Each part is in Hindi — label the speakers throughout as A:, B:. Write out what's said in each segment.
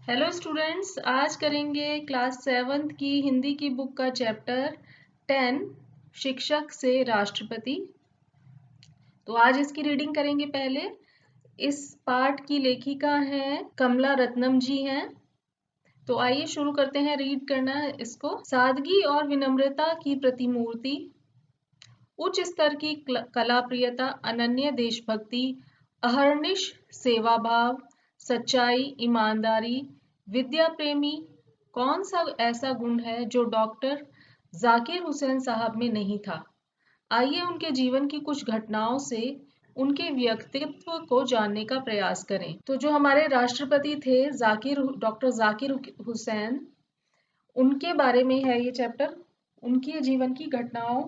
A: हेलो स्टूडेंट्स, आज करेंगे क्लास 7th की हिंदी की बुक का चैप्टर 10 शिक्षक से राष्ट्रपति। तो आज इसकी रीडिंग करेंगे। पहले इस पाठ की लेखिका हैं कमला रत्नम जी हैं। तो आइए शुरू करते हैं रीड करना इसको। सादगी और विनम्रता की प्रतिमूर्ति, उच्च स्तर की कला प्रियता, अनन्य देशभक्ति, अहर्निश सेवा भाव, सच्चाई, ईमानदारी, विद्या प्रेमी, कौन सा ऐसा गुण है जो डॉक्टर जाकिर हुसैन साहब में नहीं था। आइए उनके जीवन की कुछ घटनाओं से उनके व्यक्तित्व को जानने का प्रयास करें। तो जो हमारे राष्ट्रपति थे डॉक्टर जाकिर हुसैन, उनके बारे में है ये चैप्टर। उनके जीवन की घटनाओं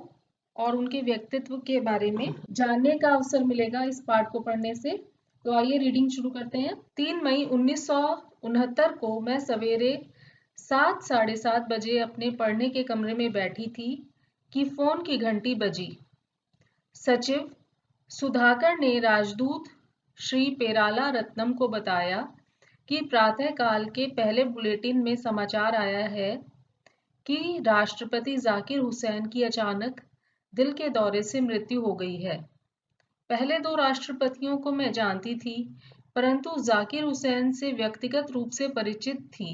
A: और उनके व्यक्तित्व के बारे में जानने का अवसर मिलेगा इस पाठ को पढ़ने से। तो आइए रीडिंग शुरू करते हैं। 3 मई 1969 को मैं सवेरे 7:30 बजे अपने पढ़ने के कमरे में बैठी थी कि फोन की घंटी बजी। सचिव सुधाकर ने राजदूत श्री पेराला रत्नम को बताया कि प्रातःकाल के पहले बुलेटिन में समाचार आया है कि राष्ट्रपति जाकिर हुसैन की अचानक दिल के दौरे से मृत्यु हो गई है। पहले 2 राष्ट्रपतियों को मैं जानती थी, परंतु जाकिर हुसैन से व्यक्तिगत रूप से परिचित थी।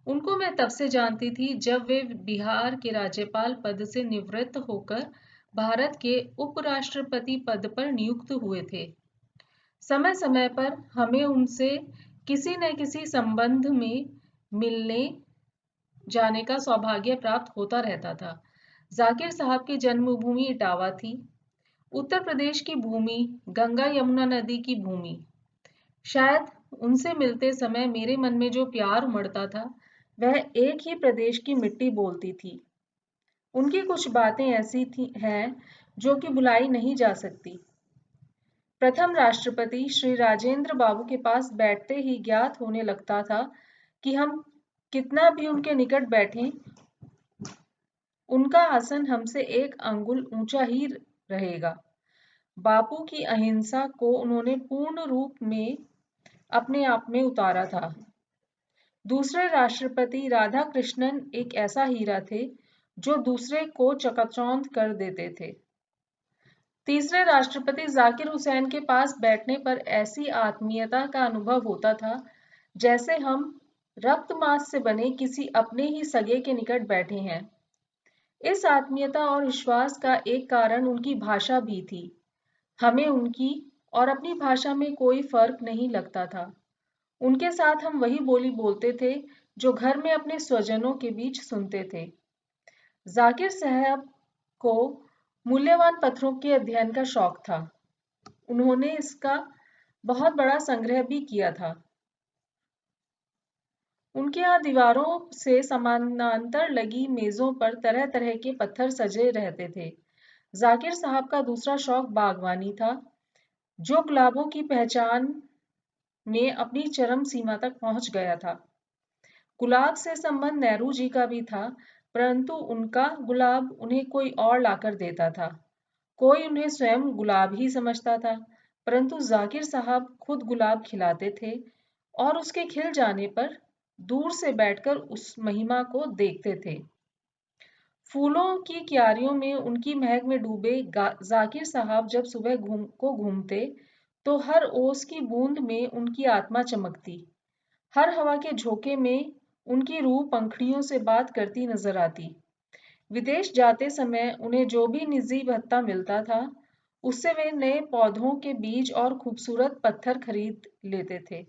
A: उनको मैं तब से जानती थी जब वे बिहार के राज्यपाल पद से निवृत्त होकर भारत के उपराष्ट्रपति पद पर नियुक्त हुए थे। समय समय पर हमें उनसे किसी न किसी संबंध में मिलने जाने का सौभाग्य प्राप्त होता रहता था। जाकिर साहब की जन्मभूमि इटावा थी, उत्तर प्रदेश की भूमि, गंगा यमुना नदी की भूमि। शायद उनसे मिलते समय मेरे मन में जो प्यार उमड़ता था, वह एक ही प्रदेश की मिट्टी बोलती थी। उनकी कुछ बातें ऐसी हैं जो कि भुलाई नहीं जा सकती। प्रथम राष्ट्रपति श्री राजेंद्र बाबू के पास बैठते ही ज्ञात होने लगता था कि हम कितना भी उनके निकट बैठें, उनका आसन हमसे 1 अंगुल ऊंचा ही रहेगा। बापू की अहिंसा को उन्होंने पूर्ण रूप में अपने आप में उतारा था। दूसरे राष्ट्रपति राधा कृष्णन एक ऐसा हीरा थे जो दूसरे को चकाचौंध कर देते थे। तीसरे राष्ट्रपति जाकिर हुसैन के पास बैठने पर ऐसी आत्मीयता का अनुभव होता था जैसे हम रक्त मांस से बने किसी अपने ही सगे के निकट बैठे हैं। इस आत्मीयता और विश्वास का एक कारण उनकी भाषा भी थी। हमें उनकी और अपनी भाषा में कोई फर्क नहीं लगता था। उनके साथ हम वही बोली बोलते थे जो घर में अपने स्वजनों के बीच सुनते थे। जाकिर साहब को मूल्यवान पत्थरों के अध्ययन का शौक था। उन्होंने इसका बहुत बड़ा संग्रह भी किया था। उनके यहाँ दीवारों से समानांतर लगी मेजों पर तरह तरह के पत्थर सजे रहते थे। जाकिर साहब का दूसरा शौक बागवानी था, जो गुलाबों की पहचान में अपनी चरम सीमा तक पहुंच गया था। गुलाब से संबंध नेहरू जी का भी था, परंतु उनका गुलाब उन्हें कोई और लाकर देता था। कोई उन्हें स्वयं गुलाब ही समझता था, परंतु जाकिर साहब खुद गुलाब खिलाते थे और उसके खिल जाने पर दूर से बैठकर उस महिमा को देखते थे। फूलों की क्यारियों में उनकी महक में डूबे जाकिर साहब जब सुबह घूमते तो हर ओस की बूंद में उनकी आत्मा चमकती। हर हवा के झोंके में उनकी रूह पंखड़ियों से बात करती नजर आती। विदेश जाते समय उन्हें जो भी निजी भत्ता मिलता था, उससे वे नए पौधों के बीज और खूबसूरत पत्थर खरीद लेते थे।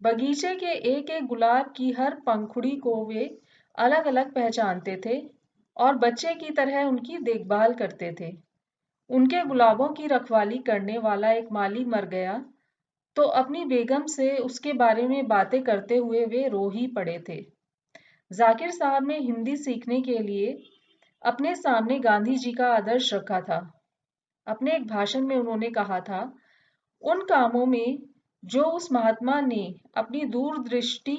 A: बगीचे के एक एक गुलाब की हर पंखुड़ी को वे अलग अलग पहचानते थे और बच्चे की तरह उनकी देखभाल करते थे। उनके गुलाबों की रखवाली करने वाला एक माली मर गया तो अपनी बेगम से उसके बारे में बातें करते हुए वे रो ही पड़े थे। जाकिर साहब ने हिंदी सीखने के लिए अपने सामने गांधी जी का आदर्श रखा था। अपने एक भाषण में उन्होंने कहा था, उन कामों में जो उस महात्मा ने अपनी दूरदृष्टि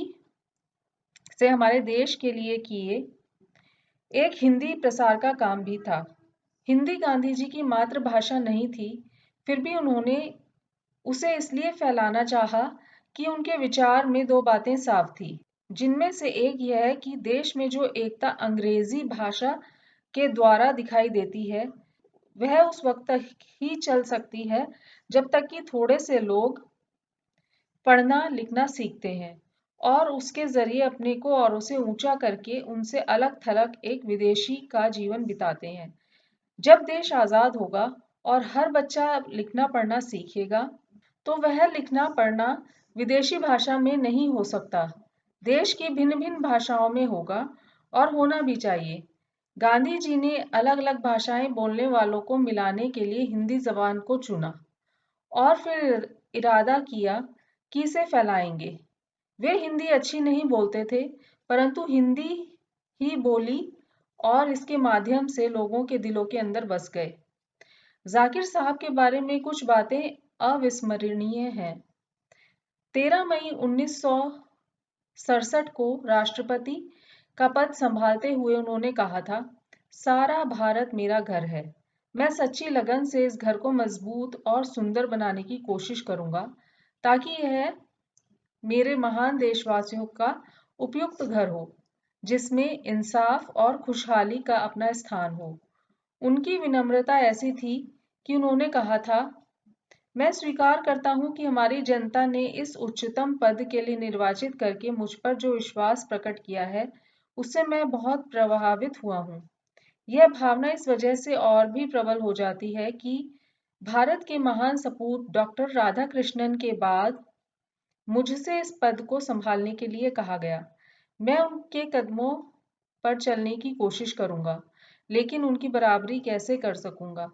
A: से हमारे देश के लिए किए, एक हिंदी प्रसार का काम भी था। हिंदी गांधी जी की मातृभाषा नहीं थी, फिर भी उन्होंने उसे इसलिए फैलाना चाहा कि उनके विचार में दो बातें साफ थी, जिनमें से एक यह है कि देश में जो एकता अंग्रेजी भाषा के द्वारा दिखाई देती है वह उस वक्त तक ही चल सकती है जब तक कि थोड़े से लोग पढ़ना लिखना सीखते हैं और उसके जरिए अपने को औरों से ऊंचा करके उनसे अलग थलग एक विदेशी का जीवन बिताते हैं। जब देश आजाद होगा और हर बच्चा लिखना पढ़ना सीखेगा तो वह लिखना पढ़ना विदेशी भाषा में नहीं हो सकता, देश की भिन्न भिन्न भाषाओं में होगा और होना भी चाहिए। गांधी जी ने अलग अलग भाषाएं बोलने वालों को मिलाने के लिए हिंदी जबान को चुना और फिर इरादा किया कि इसे फैलाएंगे। वे हिंदी अच्छी नहीं बोलते थे, परंतु हिंदी ही बोली और इसके माध्यम से लोगों के दिलों के अंदर बस गए। जाकिर साहब के बारे में कुछ बातें अविस्मरणीय हैं। 13 मई 1967 को राष्ट्रपति का पद संभालते हुए उन्होंने कहा था, सारा भारत मेरा घर है। मैं सच्ची लगन से इस घर को मजबूत और सुंदर बनाने की कोशिश करूंगा ताकि यह मेरे महान देशवासियों का उपयुक्त घर हो, जिसमें इंसाफ और खुशहाली का अपना स्थान हो। उनकी विनम्रता ऐसी थी कि उन्होंने कहा था, मैं स्वीकार करता हूं कि हमारी जनता ने इस उच्चतम पद के लिए निर्वाचित करके मुझ पर जो विश्वास प्रकट किया है उससे मैं बहुत प्रभावित हुआ हूं। यह भावना इस वजह से और भी प्रबल हो जाती है कि भारत के महान सपूत डॉक्टर राधाकृष्णन के बाद मुझसे इस पद को संभालने के लिए कहा गया। मैं उनके कदमों पर चलने की कोशिश करूंगा, लेकिन उनकी बराबरी कैसे कर सकूंगा।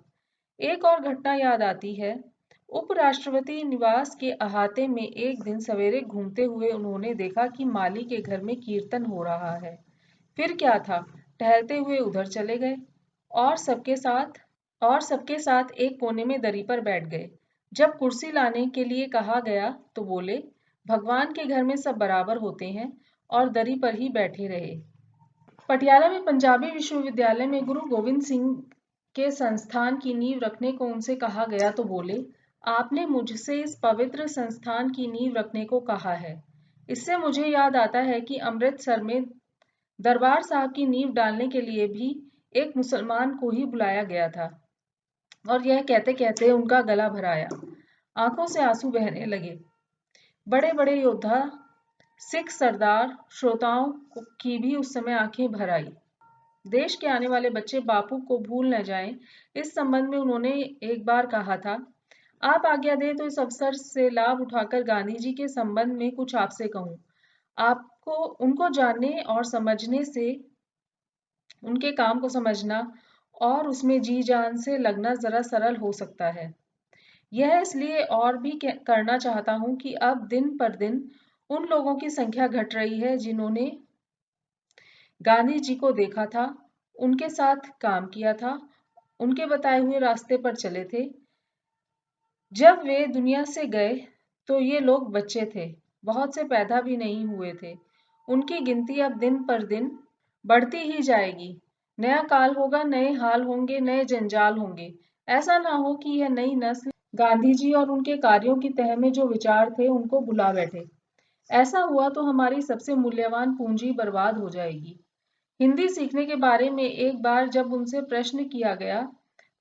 A: एक और घटना याद आती है। उपराष्ट्रपति निवास के अहाते में एक दिन सवेरे घूमते हुए उन्होंने देखा कि माली के घर में कीर्तन हो रहा है। फिर क्या था, टहलते हुए उधर चले गए और सबके साथ एक कोने में दरी पर बैठ गए। जब कुर्सी लाने के लिए कहा गया तो बोले, भगवान के घर में सब बराबर होते हैं, और दरी पर ही बैठे रहे। पटियाला में पंजाबी विश्वविद्यालय में गुरु गोविंद सिंह के संस्थान की नींव रखने को उनसे कहा गया तो बोले, आपने मुझसे इस पवित्र संस्थान की नींव रखने को कहा है। इससे मुझे याद आता है कि अमृतसर में दरबार साहब की नींव डालने के लिए भी एक मुसलमान को ही बुलाया गया था और यह कहते कहते उनका गला भर आया, आंखों से आंसू बहने लगे। बड़े बड़े योद्धा सिख सरदार श्रोताओं की भी उस समय आंखें भर आई। देश के आने वाले बच्चे बापू को भूल न जाएं, इस संबंध में उन्होंने एक बार कहा था, आप आज्ञा दें तो इस अवसर से लाभ उठाकर गांधी जी के संबंध में कुछ आपसे कहूं। आपको उनको जानने और समझने से उनके काम को समझना और उसमें जी जान से लगना जरा सरल हो सकता है। यह इसलिए और भी करना चाहता हूं कि अब दिन पर दिन उन लोगों की संख्या घट रही है जिन्होंने गांधी जी को देखा था, उनके साथ काम किया था, उनके बताए हुए रास्ते पर चले थे। जब वे दुनिया से गए तो ये लोग बच्चे थे, बहुत से पैदा भी नहीं हुए थे। उनकी गिनती अब दिन पर दिन बढ़ती ही जाएगी। नया काल होगा, नए हाल होंगे, नए जंजाल होंगे। ऐसा ना हो कि यह नई नस्ल गांधी जी और उनके कार्यों की तह में जो विचार थे उनको भुला बैठे। ऐसा हुआ तो हमारी सबसे मूल्यवान पूंजी बर्बाद हो जाएगी। हिंदी सीखने के बारे में एक बार जब उनसे प्रश्न किया गया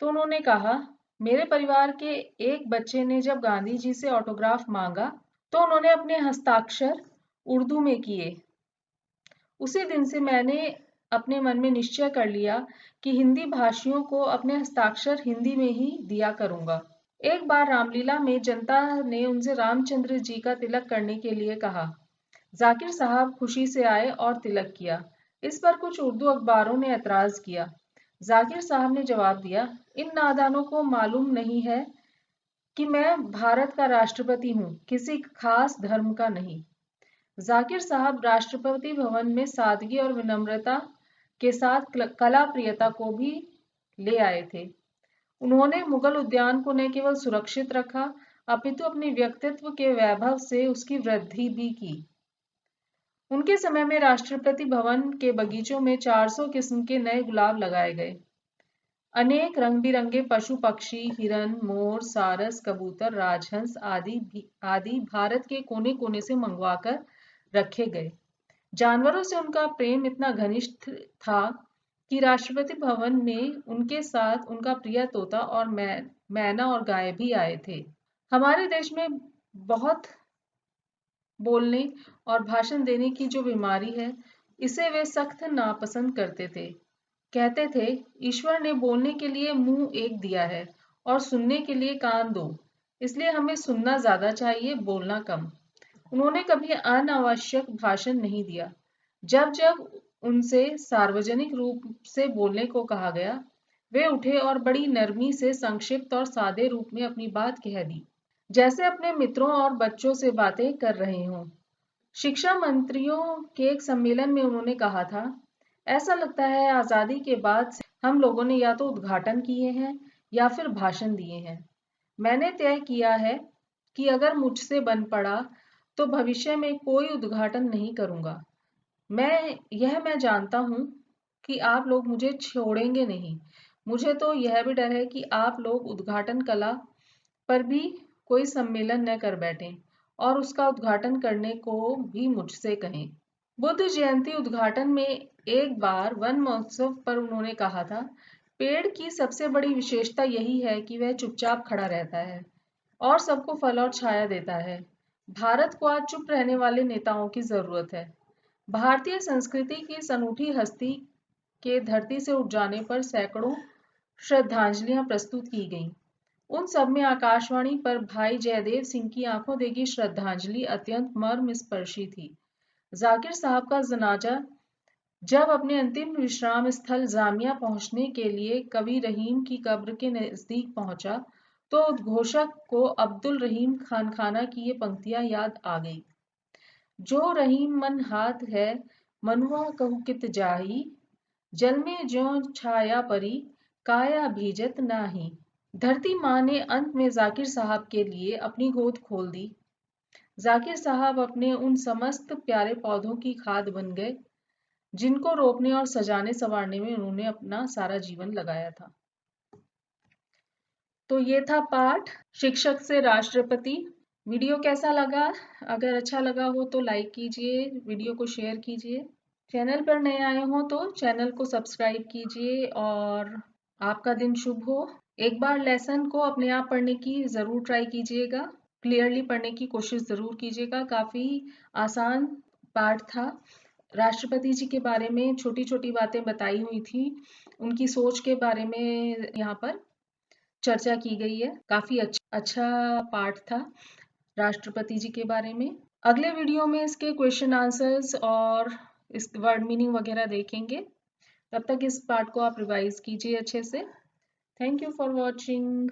A: तो उन्होंने कहा, मेरे परिवार के एक बच्चे ने जब गांधी जी से ऑटोग्राफ मांगा तो उन्होंने अपने हस्ताक्षर उर्दू में किए। उसी दिन से मैंने अपने मन में निश्चय कर लिया कि हिंदी भाषियों को अपने हस्ताक्षर हिंदी में ही दिया करूंगा। एक बार रामलीला में जनता ने उनसे रामचंद्र जी का तिलक करने के लिए कहा। जाकिर साहब खुशी से आए और तिलक किया। इस पर कुछ उर्दू अखबारों ने एतराज किया। जाकिर साहब ने जवाब दिया, इन नादानों को मालूम नहीं है कि मैं भारत का राष्ट्रपति हूँ, किसी खास धर्म का नहीं। जाकिर साहब राष्ट्रपति भवन में सादगी और विनम्रता के साथ कला प्रियता को भी ले आए थे। उन्होंने मुगल उद्यान को न केवल सुरक्षित रखा, अपितु अपने व्यक्तित्व के वैभव से उसकी वृद्धि भी की। उनके समय में राष्ट्रपति भवन के बगीचों में 400 किस्म के नए गुलाब लगाए गए। अनेक रंग बिरंगे पशु पक्षी, हिरन, मोर, सारस, कबूतर, राजहंस आदि भारत के कोने कोने से मंगवाकर रखे गए। जानवरों से उनका प्रेम इतना घनिष्ठ था कि राष्ट्रपति भवन में उनके साथ उनका प्रिय तोता और मैना और गाय भी आए थे। हमारे देश में बहुत बोलने और भाषण देने की जो बीमारी है, इसे वे सख्त नापसंद करते थे। कहते थे, ईश्वर ने बोलने के लिए मुंह एक दिया है और सुनने के लिए कान दो, इसलिए हमें सुनना ज्यादा चाहिए, बोलना कम। उन्होंने कभी अनावश्यक भाषण नहीं दिया। जब जब उनसे सार्वजनिक रूप से बोलने को कहा गया, वे उठे और बड़ी नरमी से संक्षिप्त और सादे रूप में अपनी बात कह दी, जैसे अपने मित्रों और बच्चों से बातें कर रहे हों। शिक्षा मंत्रियों के एक सम्मेलन में उन्होंने कहा था, ऐसा लगता है आजादी के बाद से हम लोगों ने या तो उद्घाटन किए हैं या फिर भाषण दिए हैं। मैंने तय किया है कि अगर मुझसे बन पड़ा तो भविष्य में कोई उद्घाटन नहीं करूंगा। मैं जानता हूं कि आप लोग मुझे छोड़ेंगे नहीं। मुझे तो यह भी डर है कि आप लोग उद्घाटन कला पर भी कोई सम्मेलन न कर बैठें और उसका उद्घाटन करने को भी मुझसे कहें। बुद्ध जयंती उद्घाटन में एक बार वन महोत्सव पर उन्होंने कहा था, पेड़ की सबसे बड़ी विशेषता यही है कि वह चुपचाप खड़ा रहता है और सबको फल और छाया देता है। भारत को आज चुप रहने वाले नेताओं की जरूरत है। भारतीय संस्कृति की इस अनूठी हस्ती के धरती से उठ जाने पर सैकड़ों श्रद्धांजलियां प्रस्तुत की गईं। उन सब में आकाशवाणी पर भाई जयदेव सिंह की आंखों देखी श्रद्धांजलि अत्यंत मर्मस्पर्शी थी। जाकिर साहब का जनाजा जब अपने अंतिम विश्राम स्थल जामिया पहुंचने के लिए कवि रहीम की कब्र के नजदीक पहुंचा, तो उद्घोषक को अब्दुल रहीम खानखाना की ये पंक्तियां याद आ गई। जो रहीम मन हाथ है, मनुआ कहु कित जाही, जल में ज्यों छाया परी, काया भीजत नाही। धरती माँ ने अंत में जाकिर साहब के लिए अपनी गोद खोल दी। जाकिर साहब अपने उन समस्त प्यारे पौधों की खाद बन गए जिनको रोपने और सजाने संवारने में उन्होंने अपना सारा जीवन लगाया था। तो ये था पाठ शिक्षक से राष्ट्रपति। वीडियो कैसा लगा? अगर अच्छा लगा हो तो लाइक कीजिए, वीडियो को शेयर कीजिए। चैनल पर नए आए हो तो चैनल को सब्सक्राइब कीजिए और आपका दिन शुभ हो। एक बार लेसन को अपने आप पढ़ने की जरूर ट्राई कीजिएगा, क्लियरली पढ़ने की कोशिश जरूर कीजिएगा। काफी आसान पाठ था। राष्ट्रपति जी के बारे में छोटी छोटी बातें बताई हुई थी, उनकी सोच के बारे में यहाँ पर चर्चा की गई है। काफी अच्छा पाठ था राष्ट्रपति जी के बारे में। अगले वीडियो में इसके क्वेश्चन आंसर्स और इस वर्ड मीनिंग वगैरह देखेंगे। तब तक इस पाठ को आप रिवाइज कीजिए अच्छे से। Thank you for watching.